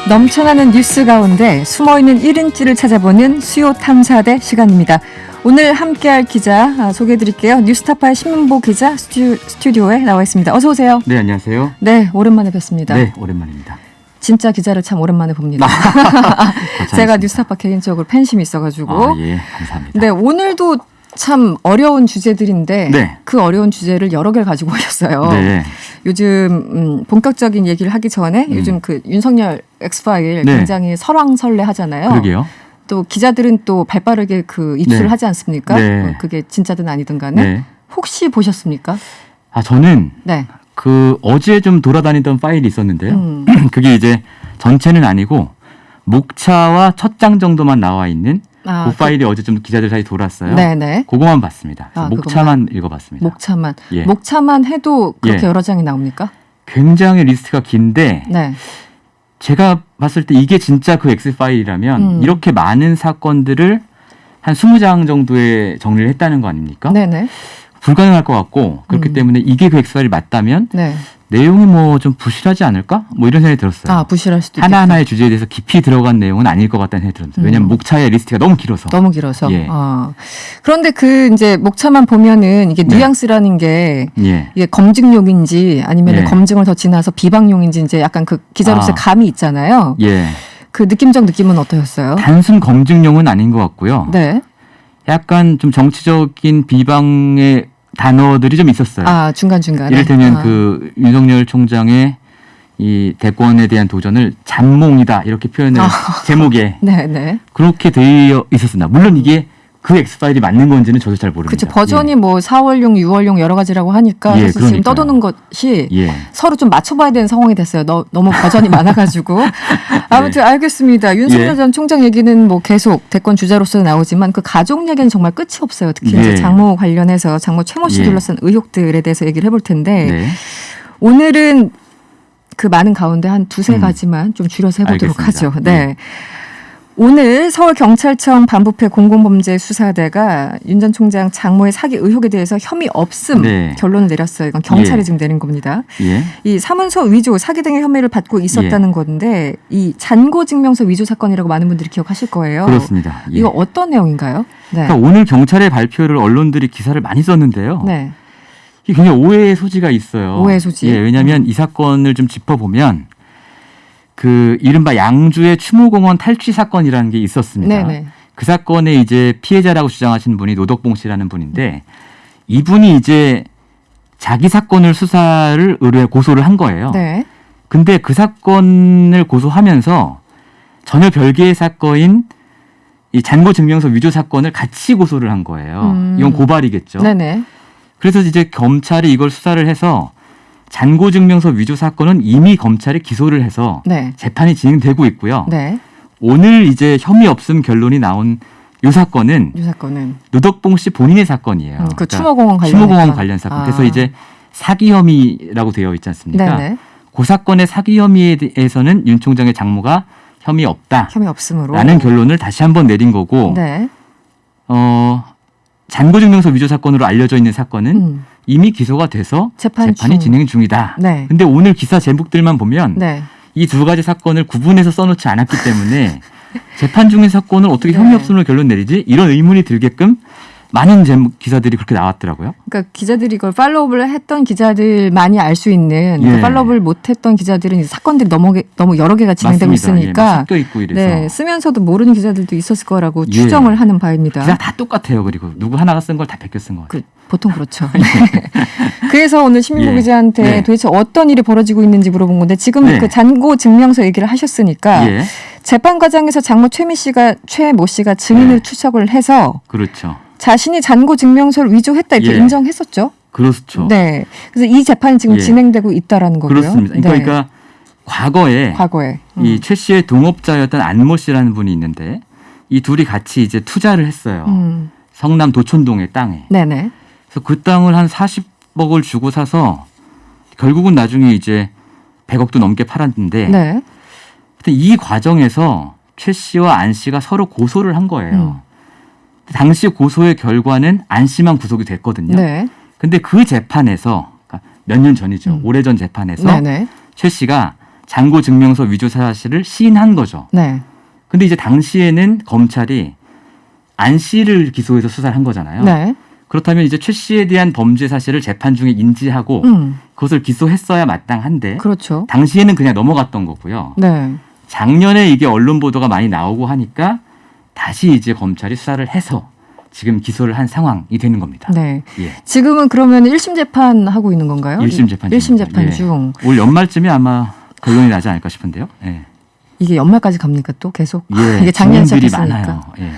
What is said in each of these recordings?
넘쳐나는 뉴스 가운데 숨어있는 1인치를 찾아보는 수요 탐사대 시간입니다. 오늘 함께할 기자 소개해드릴게요. 뉴스타파의 신문보 기자 스튜디오에 나와 있습니다. 어서 오세요. 네, 안녕하세요. 네, 오랜만에 뵙습니다. 네, 오랜만입니다. 진짜 기자를 참 오랜만에 봅니다. 제가 뉴스타파 개인적으로 팬심이 있어가지고. 예, 감사합니다. 네, 오늘도 참 어려운 주제들인데 네. 그 어려운 주제를 여러 개를 가지고 오셨어요. 네. 요즘 본격적인 얘기를 하기 전에 요즘 그 윤석열 엑스파일 네. 굉장히 설왕설래 하잖아요. 그러게요. 또 기자들은 또 발빠르게 그 입수를 네. 하지 않습니까? 네. 그게 진짜든 아니든 간에. 네. 혹시 보셨습니까? 저는 네. 그 어제 좀 돌아다니던 파일이 있었는데요. 그게 이제 전체는 아니고 목차와 첫 장 정도만 나와 있는 그 파일이 어제 좀 기자들 사이 돌았어요. 네네. 그거만 봤습니다. 목차만 읽어봤습니다. 목차만. 예. 목차만 해도 그렇게 예. 여러 장이 나옵니까? 굉장히 리스트가 긴데 네. 제가 봤을 때 이게 진짜 그 X파일이라면 이렇게 많은 사건들을 한 20장 정도에 정리를 했다는 거 아닙니까? 네네. 불가능할 것 같고 그렇기 때문에 이게 그 X파일이 맞다면 네. 내용이 뭐 좀 부실하지 않을까? 뭐 이런 생각이 들었어요. 부실할 수도 있겠다. 하나하나의 주제에 대해서 깊이 들어간 내용은 아닐 것 같다는 생각이 들었어요. 왜냐하면 목차의 리스트가 너무 길어서. 너무 길어서. 예. 그런데 그 이제 목차만 보면은 이게 네. 뉘앙스라는 게 예. 이게 검증용인지 아니면 예. 검증을 더 지나서 비방용인지 이제 약간 그 기자로서의 감이 있잖아요. 예. 그 느낌적 느낌은 어떠셨어요? 단순 검증용은 아닌 것 같고요. 네. 약간 좀 정치적인 비방의 단어들이 좀 있었어요. 중간중간에. 이를테면 그 윤석열 총장의 이 대권에 대한 도전을 잔몽이다 이렇게 표현을 제목에 네네. 그렇게 되어 있었습니다. 물론 이게 그 X파일이 맞는 건지는 저도 잘 모릅니다. 그렇죠. 버전이 뭐 4월용, 6월용 여러 가지라고 하니까 예, 사실 지금 그러니까요. 떠도는 것이 예. 서로 좀 맞춰봐야 되는 상황이 됐어요. 너무 버전이 많아가지고. 아무튼 알겠습니다. 윤석열 예. 전 총장 얘기는 뭐 계속 대권 주자로서 나오지만 그 가족 얘기는 정말 끝이 없어요. 특히 예. 이제 장모 관련해서 장모 최모 씨 예. 둘러싼 의혹들에 대해서 얘기를 해볼 텐데 네. 오늘은 그 많은 가운데 한 두세 가지만 좀 줄여서 해보도록 알겠습니다. 하죠. 네. 오늘 서울경찰청 반부패 공공범죄수사대가 윤 전 총장 장모의 사기 의혹에 대해서 혐의 없음 네. 결론을 내렸어요. 이건 경찰이 예. 지금 내린 겁니다. 예. 이 사문서 위조, 사기 등의 혐의를 받고 있었다는 건데 이 잔고증명서 위조 사건이라고 많은 분들이 기억하실 거예요. 그렇습니다. 예. 이거 어떤 내용인가요? 네. 그러니까 오늘 경찰의 발표를 언론들이 기사를 많이 썼는데요. 네. 이게 굉장히 오해의 소지가 있어요. 오해의 소지. 예, 왜냐하면 이 사건을 좀 짚어보면 그 이른바 양주의 추모공원 탈취 사건이라는 게 있었습니다. 네네. 그 사건의 이제 피해자라고 주장하신 분이 노덕봉 씨라는 분인데 이분이 이제 자기 사건을 수사를 의뢰 고소를 한 거예요. 네. 근데 그 사건을 고소하면서 전혀 별개의 사건인 이 잔고증명서 위조 사건을 같이 고소를 한 거예요. 이건 고발이겠죠. 네네. 그래서 이제 검찰이 이걸 수사를 해서 잔고증명서 위조 사건은 이미 검찰이 기소를 해서 네. 재판이 진행되고 있고요. 네. 오늘 이제 혐의 없음 결론이 나온 이 사건은 이 사건은 노덕봉 씨 본인의 사건이에요. 그 추모공원 관련 추모공원 관련 사건. 그래서 이제 사기 혐의라고 되어 있지 않습니까? 네네. 그 사건의 사기 혐의에 대해서는 윤 총장의 장모가 혐의 없다. 혐의 없음으로 라는 결론을 다시 한번 내린 거고 네. 잔고증명서 위조 사건으로 알려져 있는 사건은 이미 기소가 돼서 재판이 진행 중이다. 네. 근데 오늘 기사 제목들만 보면 네. 이 두 가지 사건을 구분해서 써놓지 않았기 때문에 재판 중인 사건을 어떻게 네. 혐의 없음으로 결론 내리지? 이런 의문이 들게끔 많은 제목 기사들이 그렇게 나왔더라고요. 그러니까 기자들이 이걸 팔로우를 했던 기자들만이 알 수 있는 예. 팔로우를 못했던 기자들은 이제 사건들이 너무 여러 개가 진행되고 맞습니다. 있으니까 막 섞여 있고 이래서 네, 쓰면서도 모르는 기자들도 있었을 거라고 예. 추정을 하는 바입니다. 기사 다 똑같아요. 그리고 누구 하나가 쓴 걸 다 베껴 쓴 거 같아요. 보통 그렇죠. 그래서 오늘 신민보 예. 기자한테 네. 도대체 어떤 일이 벌어지고 있는지 물어본 건데 지금 네. 그 잔고 증명서 얘기를 하셨으니까 예. 재판 과정에서 장모 최모 씨가 증인을 네. 투석을 해서 그렇죠. 자신이 잔고 증명서를 위조했다 이렇게 예. 인정했었죠. 그렇죠. 네. 그래서 이 재판이 지금 예. 진행되고 있다라는 거고요. 그렇습니다. 네. 그러니까 과거에 이 최 씨의 동업자였던 안모 씨라는 분이 있는데 이 둘이 같이 이제 투자를 했어요. 성남 도촌동의 땅에. 네네. 그래서 그 땅을 한 40억을 주고 사서 결국은 나중에 이제 100억도 넘게 팔았는데 네. 하여튼 이 과정에서 최 씨와 안 씨가 서로 고소를 한 거예요. 당시 고소의 결과는 안 씨만 구속이 됐거든요. 네. 근데 그 재판에서 몇 년 전이죠. 오래전 재판에서 네네. 최 씨가 잔고 증명서 위조 사실을 시인한 거죠. 네. 근데 이제 당시에는 검찰이 안 씨를 기소해서 수사를 한 거잖아요. 네. 그렇다면 이제 최 씨에 대한 범죄 사실을 재판 중에 인지하고 그것을 기소했어야 마땅한데 그렇죠. 당시에는 그냥 넘어갔던 거고요. 네. 작년에 이게 언론 보도가 많이 나오고 하니까 다시 이제 검찰이 수사를 해서 지금 기소를 한 상황이 되는 겁니다. 네. 예. 지금은 그러면 1심 재판 하고 있는 건가요? 1심 재판 1심 재판 중. 올 연말쯤에 아마 결론이 나지 않을까 싶은데요. 예. 이게 연말까지 갑니까 또 계속? 예. 이게 작년에 증인들이 시작했으니까. 많아요. 예.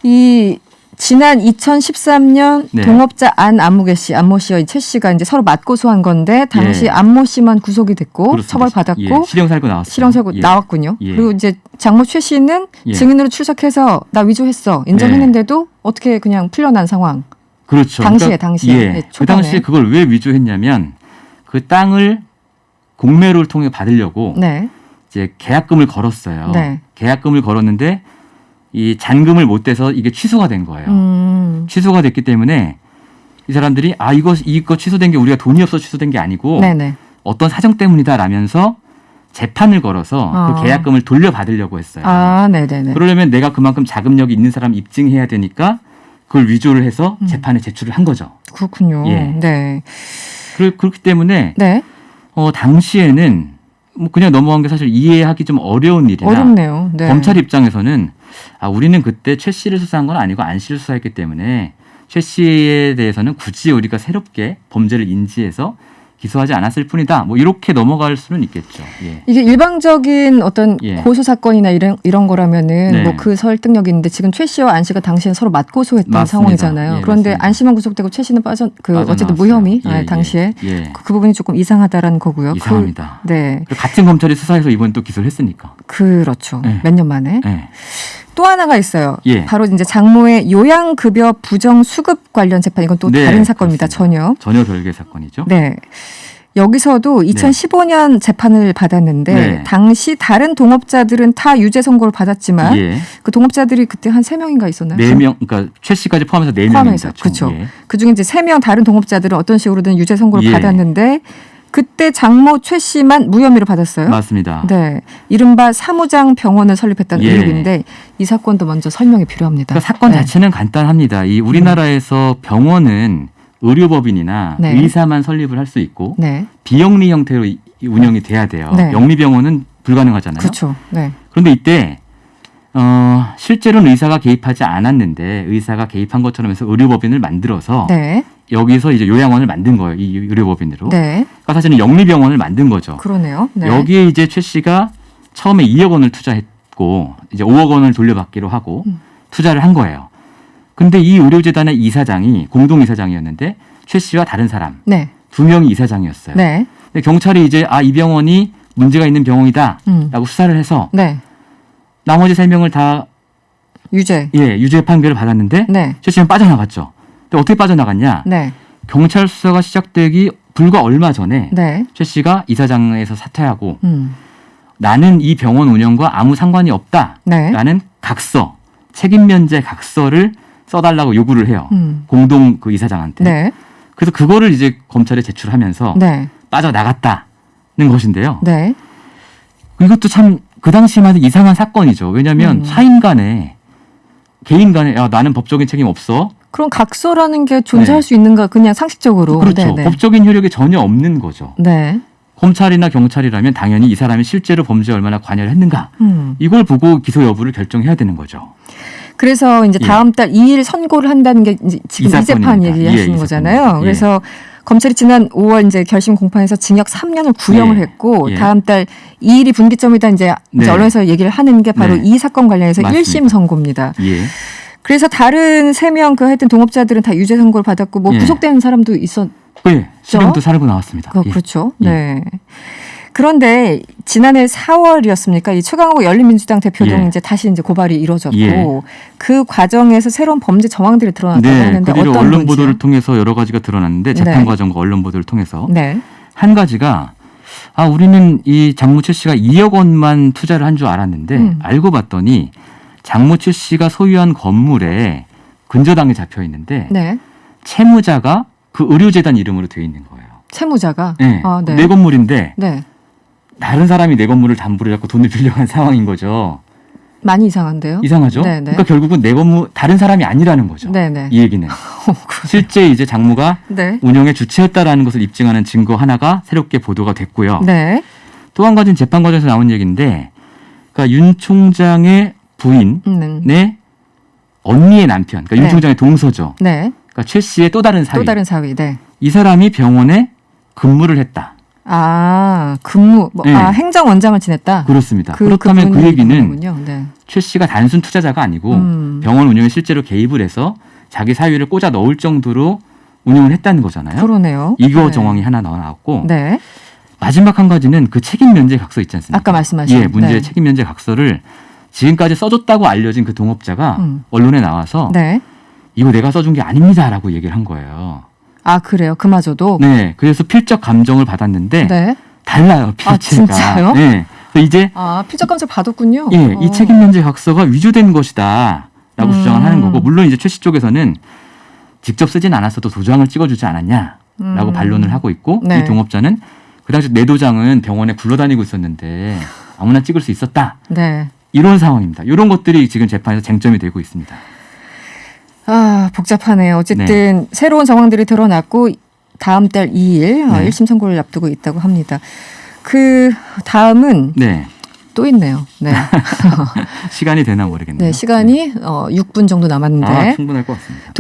이 지난 2013년 네. 동업자 안모 씨와 최 씨가 이제 서로 맞고소한 건데 당시 예. 안모 씨만 구속이 됐고 그렇습니다. 처벌받았고 예. 실형 살고 나왔어요. 실형 살고 예. 나왔군요. 예. 그리고 이제 장모 최 씨는 예. 증인으로 출석해서 나 위조했어 인정했는데도 어떻게 그냥 풀려난 상황. 그렇죠. 당시에 예. 네, 그 초반에. 당시에 그걸 왜 위조했냐면 그 땅을 공매로를 통해 받으려고 네. 이제 계약금을 걸었어요. 네. 계약금을 걸었는데 이 잔금을 못 대서 이게 취소가 된 거예요. 취소가 됐기 때문에 이 사람들이 이거 취소된 게 우리가 돈이 없어 취소된 게 아니고 네네. 어떤 사정 때문이다라면서 재판을 걸어서 그 계약금을 돌려받으려고 했어요. 아, 네네네. 그러려면 내가 그만큼 자금력이 있는 사람 입증해야 되니까 그걸 위조를 해서 재판에 제출을 한 거죠. 그렇군요. 예. 네. 그렇기 때문에 네. 당시에는 뭐 그냥 넘어간 게 사실 이해하기 좀 어려운 일이나 어렵네요. 네. 검찰 입장에서는 우리는 그때 최 씨를 수사한 건 아니고 안 씨를 수사했기 때문에 최 씨에 대해서는 굳이 우리가 새롭게 범죄를 인지해서 기소하지 않았을 뿐이다. 뭐 이렇게 넘어갈 수는 있겠죠. 예. 이게 일방적인 어떤 예. 고소 사건이나 이런 거라면은 네. 뭐 그 설득력이 있는데 지금 최 씨와 안 씨가 당시에 서로 맞고소했던 맞습니다. 상황이잖아요. 예, 그런데 맞습니다. 안 씨만 구속되고 최 씨는 어쨌든 빠져나왔어요. 무혐의 예, 당시에 예. 그 부분이 조금 이상하다라는 거고요. 이상합니다. 네, 같은 검찰이 수사해서 이번 또 기소를 했으니까. 그렇죠. 예. 몇 년 만에. 예. 또 하나가 있어요. 예. 바로 이제 장모의 요양급여 부정 수급 관련 재판. 이건 또 네, 다른 사건입니다. 그렇습니다. 전혀. 전혀 별개 사건이죠. 네. 여기서도 2015년 재판을 받았는데 네. 당시 다른 동업자들은 다 유죄 선고를 받았지만 예. 그 동업자들이 그때 한 3명인가 있었나요? 4명, 그러니까 최 씨까지 포함해서 4명입니다. 포함해서. 그렇죠. 예. 그중에 이제 3명 다른 동업자들은 어떤 식으로든 유죄 선고를 예. 받았는데 그때 장모 최 씨만 무혐의를 받았어요. 맞습니다. 네. 이른바 사무장 병원을 설립했다는 예. 의혹인데 이 사건도 먼저 설명이 필요합니다. 그러니까 사건 네. 자체는 간단합니다. 이 우리나라에서 병원은 의료법인이나 네. 의사만 설립을 할 수 있고 네. 비영리 형태로 운영이 돼야 돼요. 네. 영리병원은 불가능하잖아요. 그렇죠. 네. 그런데 이때 실제로는 의사가 개입하지 않았는데 의사가 개입한 것처럼 해서 의료법인을 만들어서 네. 여기서 이제 요양원을 만든 거예요. 이 의료법인으로. 네. 그러니까 사실은 영리병원을 만든 거죠. 그러네요. 네. 여기에 이제 최 씨가 처음에 2억 원을 투자했고 이제 5억 원을 돌려받기로 하고 투자를 한 거예요. 근데 이 의료재단의 이사장이 공동이사장이었는데 최 씨와 다른 사람 네. 2명이 이사장이었어요. 네. 근데 경찰이 이제 이 병원이 문제가 있는 병원이다라고 수사를 해서 네. 나머지 3명을 다 유죄. 유죄 판결을 받았는데 네. 최 씨는 빠져나갔죠. 근데 어떻게 빠져나갔냐? 네. 경찰 수사가 시작되기 불과 얼마 전에 네. 최 씨가 이사장에서 사퇴하고 음. 나는 이 병원 운영과 아무 상관이 없다라는 네. 각서, 책임 면제 각서를 써달라고 요구를 해요. 공동 그 이사장한테. 네. 그래서 그거를 이제 검찰에 제출하면서 네. 빠져나갔다는 것인데요. 네. 이것도 참 그 당시만 해도 이상한 사건이죠. 왜냐하면 사인 간에 개인 간에 나는 법적인 책임 없어. 그럼 각서라는 게 존재할 네. 수 있는가 그냥 상식적으로. 그렇죠. 네네. 법적인 효력이 전혀 없는 거죠. 네. 검찰이나 경찰이라면 당연히 이 사람이 실제로 범죄에 얼마나 관여를 했는가 이걸 보고 기소 여부를 결정해야 되는 거죠. 그래서 이제 예. 다음 달 2일 선고를 한다는 게 이제 지금 이 재판 사건입니다. 얘기하시는 이 거잖아요. 사건입니다. 그래서 검찰이 지난 5월 이제 결심 공판에서 징역 3년을 구형을 예. 했고 예. 다음 달 2일이 분기점이다 이제 네. 언론에서 얘기를 하는 게 바로 네. 이 사건 관련해서 맞습니다. 1심 선고입니다. 예. 그래서 다른 3명 그 하여튼 동업자들은 다 유죄 선고를 받았고 뭐 예. 구속된 사람도 있었. 예. 실형도 살고 나왔습니다. 예. 그렇죠. 예. 네. 그런데 지난해 4월이었습니까? 이 최강욱 열린민주당 대표 등 예. 이제 다시 이제 고발이 이루어졌고 예. 그 과정에서 새로운 범죄 정황들이 드러났다고 네, 하는데 그 뒤로 어떤 언론 건지요? 보도를 통해서 여러 가지가 드러났는데 재판 네. 과정과 언론 보도를 통해서 네. 한 가지가 우리는 이 장모 최 씨가 2억 원만 투자를 한 줄 알았는데 알고 봤더니 장모 최 씨가 소유한 건물에 근저당이 잡혀 있는데 네. 채무자가 그 의료재단 이름으로 되어 있는 거예요. 채무자가 네. 아, 네. 내 건물인데 네. 다른 사람이 내 건물을 담보로 잡고 돈을 빌려간 상황인 거죠. 많이 이상한데요? 이상하죠? 네네. 그러니까 결국은 내 건물 다른 사람이 아니라는 거죠. 네네. 이 얘기는 실제 이제 장모가 네. 운영의 주체였다라는 것을 입증하는 증거 하나가 새롭게 보도가 됐고요. 네. 또 한 가지는 재판 과정에서 나온 얘기인데, 그러니까 윤 총장의 부인의 언니의 남편, 그러니까 윤 네. 총장의 동서죠. 네. 그러니까 최 씨의 또 다른 사위. 또 다른 사위. 네. 이 사람이 병원에 근무를 했다. 아, 근무, 네. 행정원장을 지냈다. 그렇습니다. 그렇다면 그 얘기는 군요. 네. 최 씨가 단순 투자자가 아니고 병원 운영에 실제로 개입을 해서 자기 사위를 꽂아 넣을 정도로 운영을 했다는 거잖아요. 그러네요. 이거 네. 정황이 하나 나왔고 네. 마지막 한 가지는 그 책임 면제 각서 있지 않습니까? 아까 말씀하신. 예, 문제의 네. 책임 면제 각서를 지금까지 써줬다고 알려진 그 동업자가 언론에 나와서 네. 이거 내가 써준 게 아닙니다라고 얘기를 한 거예요. 아, 그래요? 그마저도? 네, 그래서 필적 감정을 받았는데 네. 달라요, 필체가. 아, 진짜요? 네, 그래서 이제 아, 필적 감정 받았군요. 예, 이 책임 면제 각서가 위조된 것이다라고 주장을 하는 거고, 물론 이제 최 씨 쪽에서는 직접 쓰진 않았어도 도장을 찍어주지 않았냐라고 반론을 하고 있고, 네. 이 동업자는 그 당시 내 도장은 병원에 굴러다니고 있었는데 아무나 찍을 수 있었다. 네. 이런 상황입니다. 이런 것들이 지금 재판에서 쟁점이 되고 있습니다. 아, 복잡하네요. 어쨌든 새로운 정황들이 드러났고 다음 달 2일 네. 1심 선고를 앞두고 있다고 합니다. 그 다음은 네, 또 있네요. 네. 시간이 되나 모르겠네요. 네, 시간이 6분 정도 남았는데 아, 충분할 것 같습니다.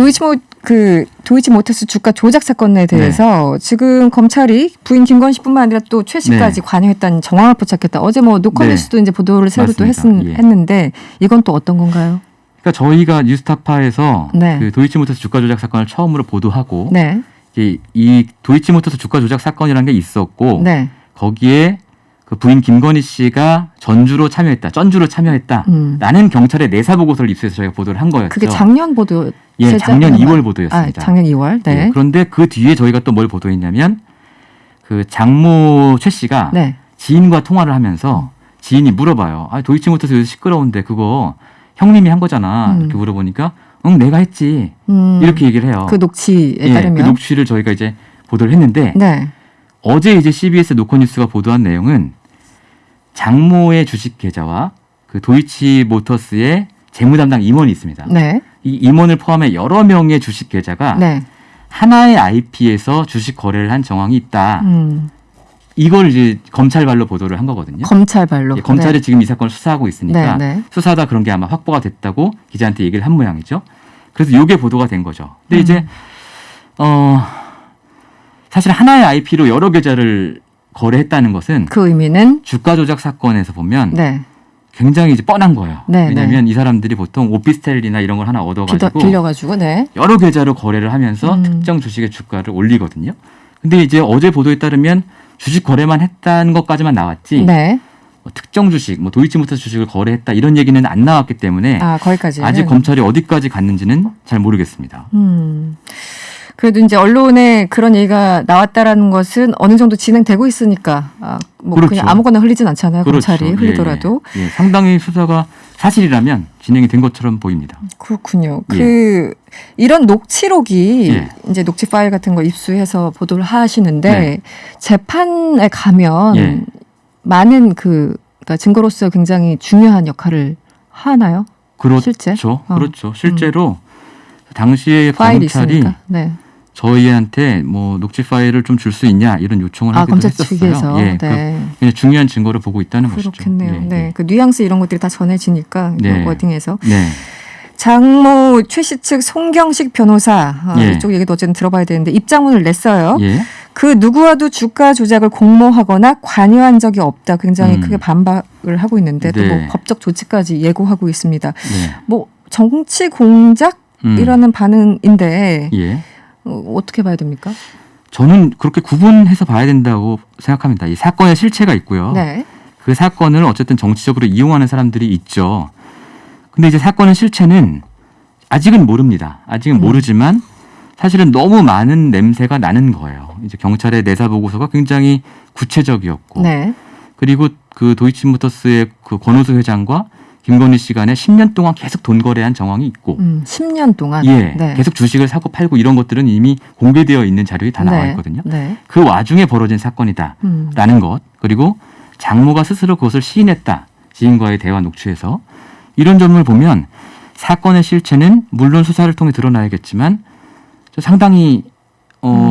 도이치모터스 주가 조작 사건에 대해서 지금 검찰이 부인 김건 씨뿐만 아니라 또 최 씨까지 네. 관여했다는 정황을 포착했다. 어제 뭐 노컷뉴스도 이제 보도를 새로 또 맞습니다. 예. 했는데 이건 또 어떤 건가요? 그러니까 저희가 뉴스타파에서 네. 그 도이치모터스 주가 조작 사건을 처음으로 보도하고 네, 이 도이치모터스 주가 조작 사건이라는 게 있었고 네, 거기에 그 부인 김건희 씨가 전주로 참여했다라는 경찰의 내사 보고서를 입수해서 저희가 보도를 한 거였죠. 그게 작년 보도. 예, 작년 2월 보도였습니다. 아, 작년 2월. 네. 예, 그런데 그 뒤에 저희가 또 뭘 보도했냐면 그 장모 최 씨가 네. 지인과 통화를 하면서 지인이 물어봐요. 아, 도이치모터스 요새 시끄러운데 그거 형님이 한 거잖아. 이렇게 물어보니까 응, 내가 했지. 이렇게 얘기를 해요. 그 녹취에 예, 따르면. 그 녹취를 저희가 이제 보도를 했는데 네. 어제 이제 CBS 노컷뉴스가 보도한 내용은 장모의 주식 계좌와 그 도이치모터스의 재무 담당 임원이 있습니다. 네. 이 임원을 포함해 여러 명의 주식 계좌가 네. 하나의 IP에서 주식 거래를 한 정황이 있다. 이걸 이제 검찰발로 보도를 한 거거든요. 검찰발로. 예, 검찰이 네. 지금 이 사건을 수사하고 있으니까 네, 네. 수사하다 그런 게 아마 확보가 됐다고 기자한테 얘기를 한 모양이죠. 그래서 이게 보도가 된 거죠. 근데 이제 사실 하나의 IP로 여러 계좌를 거래했다는 것은 그 의미는 주가 조작 사건에서 보면 네. 굉장히 이제 뻔한 거예요. 네, 왜냐하면 이 사람들이 보통 오피스텔이나 이런 걸 하나 얻어가지고 빌려가지고 네. 여러 계좌로 거래를 하면서 특정 주식의 주가를 올리거든요. 근데 이제 어제 보도에 따르면 주식 거래만 했다는 것까지만 나왔지 네. 뭐 특정 주식, 뭐 도이치모터스 주식을 거래했다 이런 얘기는 안 나왔기 때문에 아, 거기까지. 아직 검찰이 어디까지 갔는지는 잘 모르겠습니다. 그래도 이제 언론에 그런 얘기가 나왔다라는 것은 어느 정도 진행되고 있으니까 뭐 그렇죠. 그냥 아무거나 흘리진 않잖아요. 검찰이 예, 흘리더라도. 예, 예. 상당히 수사가 사실이라면 진행이 된 것처럼 보입니다. 그렇군요. 예. 이런 녹취록이 예. 이제 녹취 파일 같은 거 입수해서 보도를 하시는데 네. 재판에 가면 예. 많은 그러니까 증거로서 굉장히 중요한 역할을 하나요? 그렇죠. 실제? 그렇죠. 실제로 당시에 파일이 검찰이 있으니까. 네. 저희한테 뭐 녹취 파일을 좀 줄 수 있냐 이런 요청을 하기도 검찰 했었어요. 측에서. 예, 네. 그냥 중요한 증거를 보고 있다는 것이죠. 그렇겠네요. 예, 네. 예. 그 뉘앙스 이런 것들이 다 전해지니까 네. 워딩에서. 네. 장모 최 씨 측 송경식 변호사 예. 이쪽 얘기도 어쨌든 들어봐야 되는데 입장문을 냈어요. 예. 그 누구와도 주가 조작을 공모하거나 관여한 적이 없다. 굉장히 크게 반박을 하고 있는데 또 뭐 네. 법적 조치까지 예고하고 있습니다. 네. 뭐 정치 공작이라는 반응인데 예. 어떻게 봐야 됩니까? 저는 그렇게 구분해서 봐야 된다고 생각합니다. 이 사건의 실체가 있고요. 네. 그 사건을 어쨌든 정치적으로 이용하는 사람들이 있죠. 근데 이제 사건의 실체는 아직은 모릅니다. 아직은 모르지만 사실은 너무 많은 냄새가 나는 거예요. 이제 경찰의 내사 보고서가 굉장히 구체적이었고, 네. 그리고 그 도이치모터스의 그 권오수 회장과 김건희 씨 간에 10년 동안 계속 돈 거래한 정황이 있고, 10년 동안. 예, 네. 계속 주식을 사고 팔고 이런 것들은 이미 공개되어 있는 자료에 다 나와 네. 있거든요. 네. 그 와중에 벌어진 사건이다라는 것, 그리고 장모가 스스로 그것을 시인했다. 지인과의 대화 녹취에서 이런 점을 보면 사건의 실체는 물론 수사를 통해 드러나야겠지만 상당히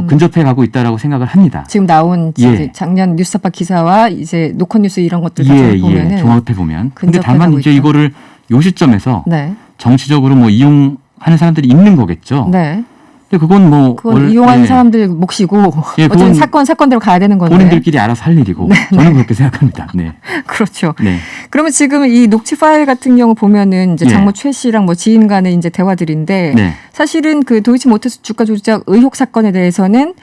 근접해 가고 있다라고 생각을 합니다. 지금 나온 예. 작년 뉴스타파 기사와 이제 노컷뉴스 이런 것들 다 예, 보면은 종합해 보면. 근데 근접해 다만 가고 이제 있다. 이거를 요 시점에서 네. 정치적으로 뭐 이용하는 사람들이 있는 거겠죠. 네. 근데 그건 뭐 그건 이용한 예, 사람들 몫이고 예, 어쨌든 그건 사건대로 가야 되는 건데. 본인들끼리 알아서 할 일이고 저는 그렇게 생각합니다. 네. 그렇죠. 네. 그러면 지금 이 녹취 파일 같은 경우 보면은 이제 예. 장모 최 씨랑 뭐 지인 간의 이제 대화들인데 네. 사실은 그 도이치모터스 주가 조작 의혹 사건에 대해서는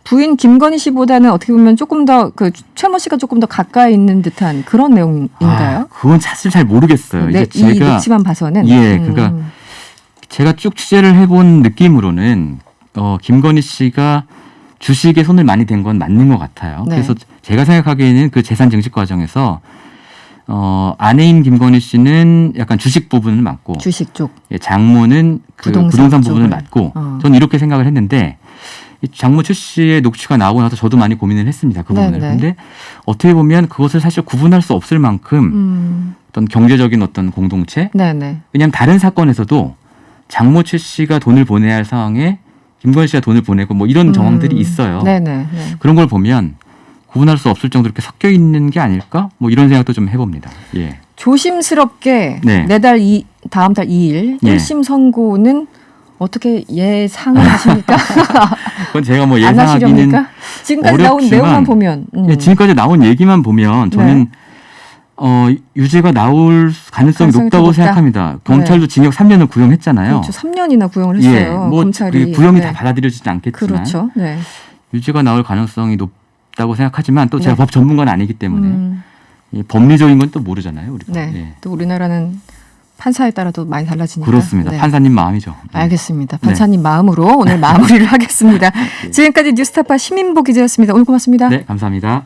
부인 김건희 씨보다는 어떻게 보면 조금 더 그 최모 씨가 조금 더 가까이 있는 듯한 그런 내용인가요? 그건 사실 잘 모르겠어요. 네, 이제 이 녹취만 봐서는. 예, 그러니까 제가 쭉 취재를 해본 느낌으로는 김건희 씨가 주식에 손을 많이 댄 건 맞는 것 같아요. 네. 그래서 제가 생각하기에는 그 재산 증식 과정에서 아내인 김건희 씨는 약간 주식 부분을 맡고 주식 쪽. 예, 장모는 그 부동산 부분을 쪽을. 맡고 어. 저는 이렇게 생각을 했는데 이 장모 최 씨의 녹취가 나오고 나서 저도 많이 고민을 했습니다. 그 부분을. 네. 근데 어떻게 보면 그것을 사실 구분할 수 없을 만큼 어떤 경제적인 어떤 공동체 네네. 왜냐하면 다른 사건에서도 장모 최 씨가 돈을 보내야 할 상황에 김건희 씨가 돈을 보내고 뭐 이런 정황들이 있어요. 네네. 네. 그런 걸 보면 구분할 수 없을 정도로 이렇게 섞여 있는 게 아닐까? 뭐 이런 생각도 좀 해봅니다. 예. 조심스럽게 네. 내달 다음 달 2일 예. 1심 선고는 어떻게 예상을 하십니까? 그건 제가 뭐 안 예상하기는 하시렵니까? 지금까지 나온 어렵지만 내용만 보면. 예, 지금까지 나온 얘기만 보면 저는 유죄가 나올 가능성이 가능성이 높다고 더 높다. 생각합니다. 경찰도 징역 3년을 구형했잖아요. 그렇죠. 3년이나 구형을 예, 했어요. 뭐 검찰이. 그 구형이 네. 다 받아들여지지 않겠지만 그렇죠. 네. 유죄가 나올 가능성이 높다고 생각하지만 또 제가 네. 법 전문가는 아니기 때문에 이 법리적인 건 또 모르잖아요. 우리가. 네. 예. 또 우리나라는 판사에 따라도 많이 달라지니까. 그렇습니다. 네. 판사님 마음이죠. 네. 알겠습니다. 판사님 마음으로 오늘 마무리를 하겠습니다. 지금까지 뉴스타파 시민보 기자였습니다. 오늘 고맙습니다. 네, 감사합니다.